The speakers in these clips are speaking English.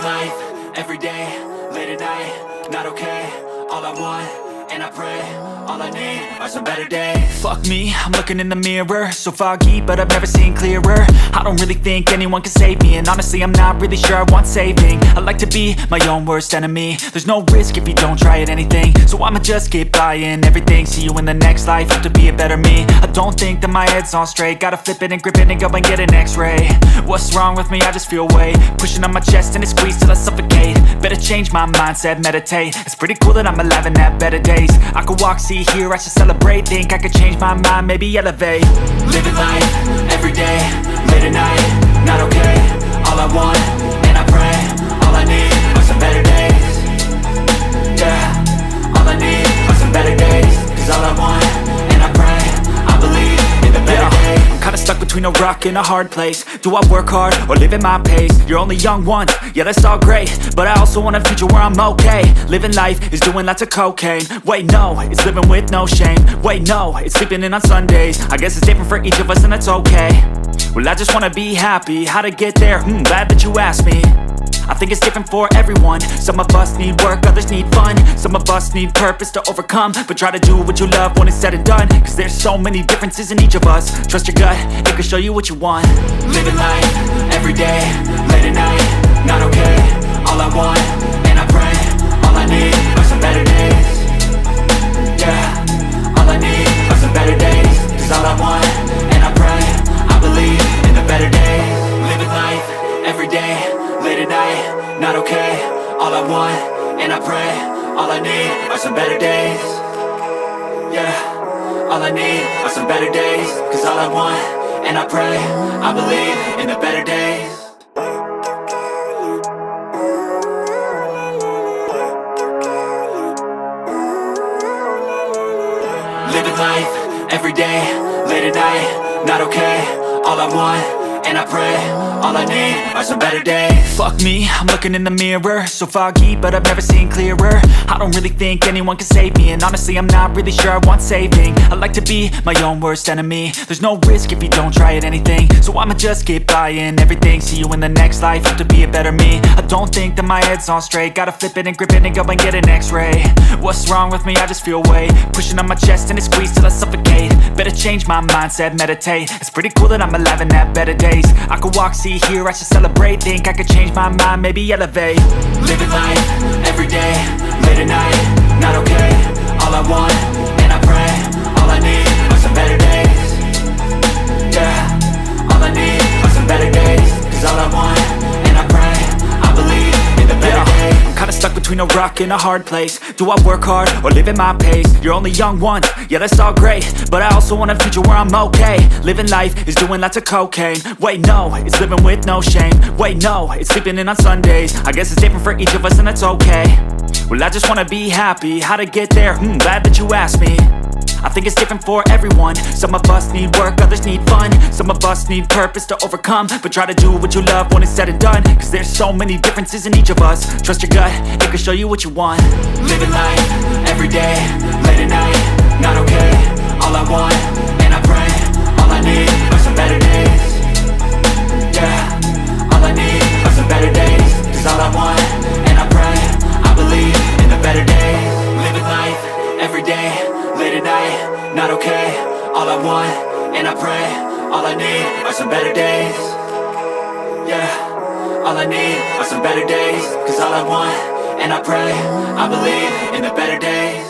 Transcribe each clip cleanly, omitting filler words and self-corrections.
life, every day, late at night, not okay. All I want, and I pray, all I need are some better days. Fuck me, I'm looking in the mirror, so foggy, but I've never seen clearer. I don't really think anyone can save me, and honestly I'm not really sure I want saving. I like to be my own worst enemy. There's no risk if you don't try at anything, so I'ma just keep buying everything. See you in the next life, have to be a better me. I don't think that my head's on straight, gotta flip it and grip it and go and get an x-ray. What's wrong with me? I just feel weight pushing on my chest and it squeezes till I suffocate. Better change my mindset, meditate. It's pretty cool that I'm alive and have better days. I could walk, see, hear, I should celebrate. Think I could change my mind, maybe elevate. Living life, every day, late at night, not okay. All I want, and I pray, all I need are some better days. Yeah, all I need are some better days. Cause all I want, and I pray, I believe in the better days. I'm kinda stuck between a rock and a hard place. Do I work hard or live at my pace? You're only young once, yeah that's all great, but I also want a future where I'm okay. Living life is doing lots of cocaine. Wait no, it's living with no shame. Wait no, it's sleeping in on Sundays. I guess it's different for each of us and that's okay. Well I just wanna be happy, how to get there? Glad that you asked me. I think it's different for everyone. Some of us need work, others need fun. Some of us need purpose to overcome. But try to do what you love when it's said and done, cause there's so many differences in each of us. Trust your gut, it can show you what you want. Living life, every day, late at night, not okay. All I want, and I pray, all I need are some better days. Yeah, all I need are some better days. Cause all I want, and I pray, I believe in the better days. Living life, every day, late at night, not okay. All I want, and I pray, all I need are some better days. Yeah, all I need are some better days. Cause all I want, and I pray, I believe in the better days. Living life, every day, late at night, not okay. All I want, and I pray, all I need are some better days. Fuck me, I'm looking in the mirror, so foggy, but I've never seen clearer. I don't really think anyone can save me, and honestly I'm not really sure I want saving. I like to be my own worst enemy. There's no risk if you don't try at anything, so I'ma just keep buying everything. See you in the next life, have to be a better me. I don't think that my head's on straight, gotta flip it and grip it and go and get an x-ray. What's wrong with me? I just feel weight pushing on my chest and it squeezes till I suffocate. Better change my mindset, meditate. It's pretty cool that I'm alive and have better days. I could walk, see, hear, I should celebrate. Think I could change my mind, maybe elevate. Living life, every day, late at night, not okay. All I want, and I pray, all I need are some better days. Yeah, all I need are some better days. Cause all I want, and I pray, I believe in the better days. I'm kinda stuck between a rock and a hard place. Do I work hard or live at my pace? You're only young once, yeah that's all great, but I also want a future where I'm okay. Living life is doing lots of cocaine. Wait no, it's living with no shame. Wait no, it's sleeping in on Sundays. I guess it's different for each of us and that's okay. Well I just wanna be happy, how to get there? Glad that you asked me. I think it's different for everyone. Some of us need work, others need fun. Some of us need purpose to overcome. But try to do what you love when it's said and done, cause there's so many differences in each of us. Trust your gut, it can show you what you want. Living life, every day, late at night, not okay. All I want, and I pray, all I need are some better days. Yeah, all I need are some better days. Cause all I want, and I pray, I believe in the better days. Living life, every day, late at night, not okay. All I want, and I pray, all I need are some better days. Yeah, all I need are some better days. Cause all I want, and I pray, I believe in the better days.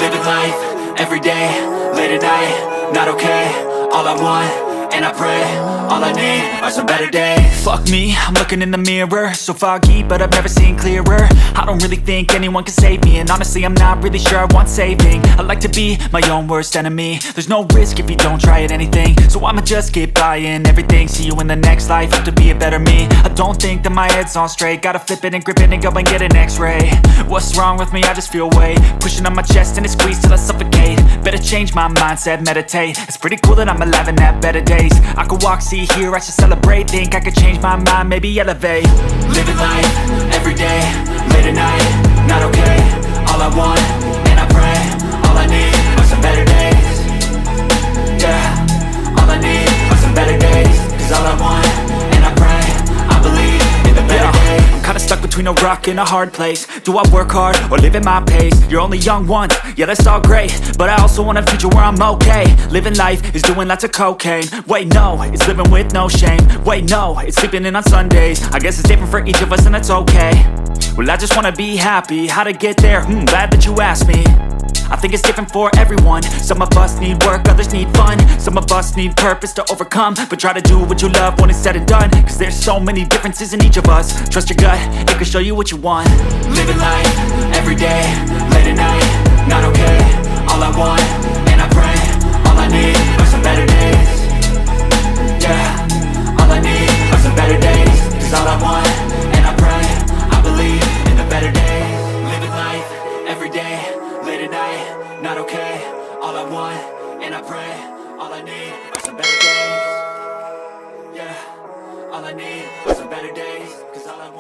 Living life, every day, late at night, not okay. All I want, and I pray, all I need are some better days. Fuck me, I'm looking in the mirror, so foggy, but I've never seen clearer. I don't really think anyone can save me, and honestly I'm not really sure I want saving. I like to be my own worst enemy. There's no risk if you don't try at anything, so I'ma just keep buying everything. See you in the next life, have to be a better me. I don't think that my head's on straight, gotta flip it and grip it and go and get an x-ray. What's wrong with me? I just feel weight pushing on my chest and it squeezes till I suffocate. Better change my mindset, meditate. It's pretty cool that I'm alive and have better days. I could walk, see, hear, I should celebrate. Think I could change my mind, maybe elevate. Living life, every day, late at night, not okay. All I want, and I pray, all I need are some better days. between a rock and a hard place. Do I work hard or live at my pace? You're only young once, yeah that's all great, but I also want a future where I'm okay. Living life is doing lots of cocaine. Wait no, it's living with no shame. Wait no, it's sleeping in on Sundays. I guess it's different for each of us and that's okay. Well I just wanna be happy, how to get there? Glad that you asked me. I think it's different for everyone. Some of us need work, others need fun. Some of us need purpose to overcome. But try to do what you love when it's said and done, cause there's so many differences in each of us. Trust your gut, it can show you what you want. Living life, everyday, late at night, not okay. All I want, and I pray, all I need are some better days. Yeah, all I need are some better days. Cause all I want, and I pray, I believe in the better days. Living life, everyday, late at night, not okay. All I want, and I pray, all I need are some better days. Yeah, all I need are some better days. Cause all I want